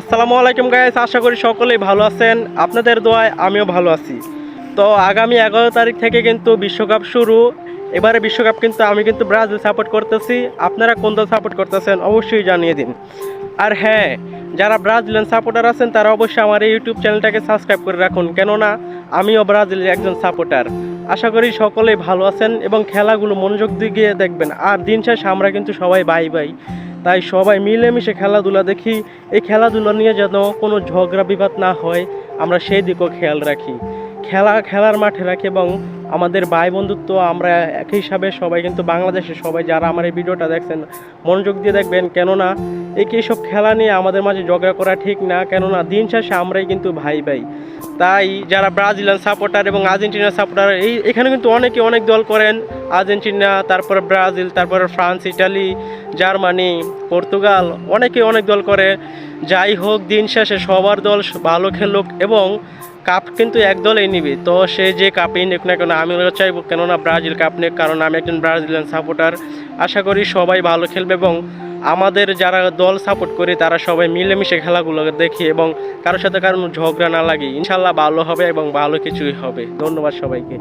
আসসালামু আলাইকুম গাইস, আশা করি সকলেই ভালো আছেন। আপনাদের দোয়ায় আমিও ভালো আছি। তো আগামী 11 তারিখ থেকে কিন্তু বিশ্বকাপ শুরু। এবারে বিশ্বকাপ কিন্তু আমি কিন্তু ব্রাজিল সাপোর্ট করতেছি। আপনারা কোন দল সাপোর্ট করতেছেন অবশ্যই জানিয়ে দিন। আর হ্যাঁ, যারা ব্রাজিলিয়ান সাপোর্টার আছেন তারা অবশ্যই আমার এই ইউটিউব চ্যানেলটাকে সাবস্ক্রাইব করে রাখুন, কেননা আমিও ব্রাজিলের একজন সাপোর্টার। আশা করি সকলেই ভালো আছেন এবং খেলাগুলো মনোযোগ দিয়ে দেখবেন। আর দিন শেষে আমরা কিন্তু সবাই ভাই ভাই, তাই সবাই মিলেমিশে খেলাধুলা দেখি। এই খেলাধুলা নিয়ে যেন কোনো ঝগড়া বিবাদ না হয়, আমরা সেই দিকেও খেয়াল রাখি। খেলার মাঠে রাখি এবং আমাদের ভাই বন্ধুত্ব আমরা একই হিসাবে সবাই কিন্তু বাংলাদেশের সবাই যারা আমার এই ভিডিওটা দেখছেন মনোযোগ দিয়ে দেখবেন, কেননা সব খেলা নিয়ে আমাদের মাঝে ঝগড়া করা ঠিক না, কেননা দিন শেষে আমরাই কিন্তু ভাই ভাই। তাই যারা ব্রাজিলিয়ান সাপোর্টার এবং আর্জেন্টিনার সাপোর্টার এখানে কিন্তু অনেক দল করেন। আর্জেন্টিনা, তারপরে ব্রাজিল, তারপরে ফ্রান্স, ইটালি, জার্মানি, পর্তুগাল, অনেক দল করে। যাই হোক, দিন শেষে সবার দল ভালো খেলুক এবং কাপ কিন্তু এক দলেই নিবে। তো সে যে কাপই নিক না কেন আমিও চাইবো, কেননা ব্রাজিল কাপ নিক, কারণ আমি একজন ব্রাজিলিয়ান সাপোর্টার। আশা করি সবাই ভালো খেলবে এবং আমাদের যারা দল সাপোর্ট করে তারা সবাই মিলেমিশে খেলাগুলো দেখি এবং কারোর সাথে কারণ ঝগড়া না লাগে। ইনশাল্লাহ ভালো হবে এবং ভালো কিছুই হবে। ধন্যবাদ সবাইকে।